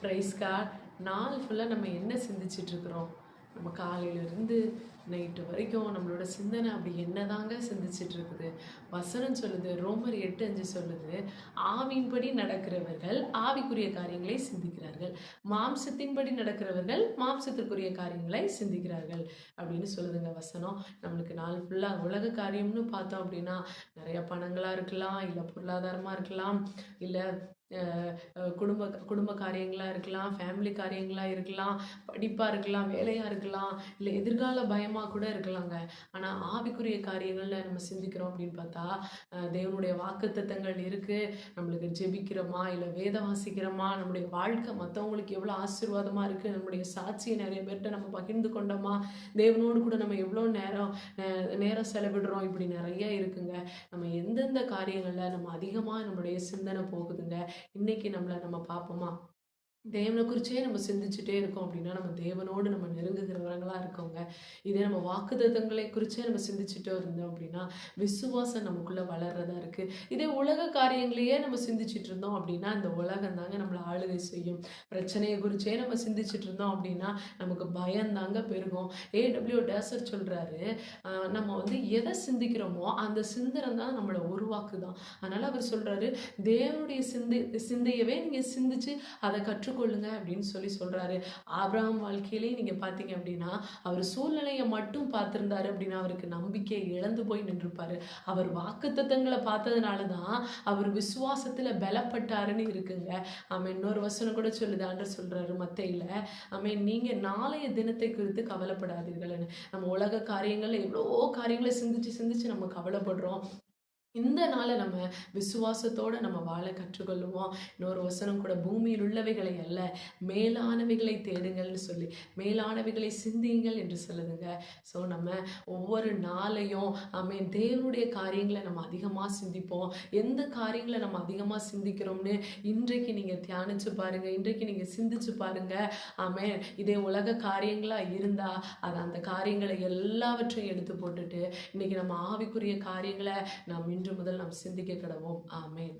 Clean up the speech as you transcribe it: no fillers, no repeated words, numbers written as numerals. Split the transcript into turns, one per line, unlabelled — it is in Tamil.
Price God. நாள் ஃபுல்லாக நம்ம என்ன சிந்திச்சிட்டு இருக்கிறோம்? நம்ம காலையிலேருந்து நைட்டு வரைக்கும் நம்மளோட சிந்தனை அப்படி என்னதாங்க சிந்திச்சிட்டு இருக்குது? வசனம் சொல்லுது, ரோமர் 8:5 சொல்லுது, ஆவியின்படி நடக்கிறவர்கள் ஆவிக்குரிய காரியங்களை சிந்திக்கிறார்கள், மாம்சத்தின்படி நடக்கிறவர்கள் மாம்சத்திற்குரிய காரியங்களை சிந்திக்கிறார்கள் அப்படின்னு சொல்லுதுங்க வசனம். நம்மளுக்கு நாள் ஃபுல்லாக உலக காரியம்னு பார்த்தோம் அப்படின்னா நிறைய பணங்களாக இருக்கலாம், இல்லை பொருளாதாரமாக இருக்கலாம், இல்லை குடும்ப குடும்ப காரியங்களாக இருக்கலாம், ஃபேமிலி காரியங்களாக இருக்கலாம், படிப்பாக இருக்கலாம், வேலையாக இருக்கலாம், இல்லை எதிர்கால பயமாக கூட இருக்கலாங்க. ஆனால் ஆவிக்குரிய காரியங்களில் நம்ம சிந்திக்கிறோம் அப்படின்னு பார்த்தா தேவனுடைய வாக்குத்தத்தங்கள் இருக்குது. நம்மளுக்கு ஜெபிக்கிறோமா, இல்லை வேதம் வாசிக்கிறோமா, நம்முடைய வாழ்க்கை மற்றவங்களுக்கு எவ்வளோ ஆசீர்வாதமாக இருக்குது, நம்முடைய சாட்சியை நிறைய பேர்கிட்ட நம்ம பகிர்ந்து கொண்டோமா, தேவனோடு கூட நம்ம எவ்வளோ நேரம் செலவிடுறோம், இப்படி நிறைய இருக்குங்க. நம்ம எந்தெந்த காரியங்களில் நம்ம அதிகமாக நம்மளுடைய சிந்தனை போகுதுங்க, இன்னைக்கு நம்ம பார்ப்போமா? தேவனை குறிச்சே நம்ம சிந்திச்சுட்டே இருக்கோம் அப்படின்னா நம்ம தேவனோடு நம்ம நெருங்குகிறவங்களா இருக்கோங்க. இதே நம்ம வாக்குத்தத்தங்களை குறிச்சே நம்ம சிந்திச்சுட்டே இருந்தோம் அப்படின்னா விசுவாசம் நமக்குள்ள வளர்றதா இருக்கு. இதே உலக காரியங்களையே நம்ம சிந்திச்சுட்டு இருந்தோம் அப்படின்னா இந்த உலகம் தாங்க நம்மளை ஆளுகை செய்யும். பிரச்சனையை குறிச்சே நம்ம சிந்திச்சுட்டு இருந்தோம் அப்படின்னா நமக்கு பயம் தாங்க பெருகும். A.W. டேசர் சொல்றாரு, நம்ம எதை சிந்திக்கிறோமோ அந்த சிந்தனை தான் நம்மளை உருவாக்குதான். அதனால அவர் சொல்றாரு, தேவனுடைய சிந்தையவே நீங்க சிந்திச்சு அதை கற்றுக்கொள்ளுங்க அப்படின்னு சொல்றாரு. ஆபிரகாம் வாழ்க்கையிலே நீங்க பாத்தீங்க அப்படின்னா அவர் சூழ்நிலையை மட்டும் பார்த்திருந்தாரு அப்படின்னா அவருக்கு நம்பிக்கையை இழந்து போய் நின்றுப்பாரு. அவர் வாக்குத்தத்தங்களை பார்த்ததுனாலதான் அவர் விசுவாசத்துல பலப்பட்டாருன்னு இருக்குங்க. ஆமென். இன்னொரு வசனம் கூட சொல்லுது, ஆண்டவர் சொல்றாரு மத்தேயில, ஆமென், நீங்க நாளைய தினத்தை குறித்து கவலைப்படாதீர்கள்னு. நம்ம உலக காரியங்கள்ல எவ்வளவோ காரியங்களை சிந்திச்சு நம்ம கவலைப்படுறோம். இந்த நாளை நம்ம விசுவாசத்தோட நம்ம வாழ கற்றுக்கொள்ளுவோம். இன்னொரு வசனம் கூட, பூமியில் உள்ளவைகளை அல்ல மேலானவைகளை தேடுங்கள்னு சொல்லி மேலானவைகளை சிந்தியுங்கள் என்று சொல்லுதுங்க. ஸோ நம்ம ஒவ்வொரு நாளையும் தேவனுடைய காரியங்களை நம்ம அதிகமாக சிந்திப்போம். எந்த காரியங்களை நம்ம அதிகமாக சிந்திக்கிறோம்னு இன்றைக்கு நீங்கள் தியானிச்சு பாருங்க, இன்றைக்கு நீங்கள் சிந்திச்சு பாருங்க. ஆமென். இதே உலக காரியங்களாக இருந்தால் அது அந்த காரியங்களை எல்லாவற்றையும் எடுத்து போட்டுட்டு இன்னைக்கு நம்ம ஆவிக்குரிய காரியங்களை நாம் இன்று முதல் நாம் சிந்திக்க கடவோம். ஆமென்.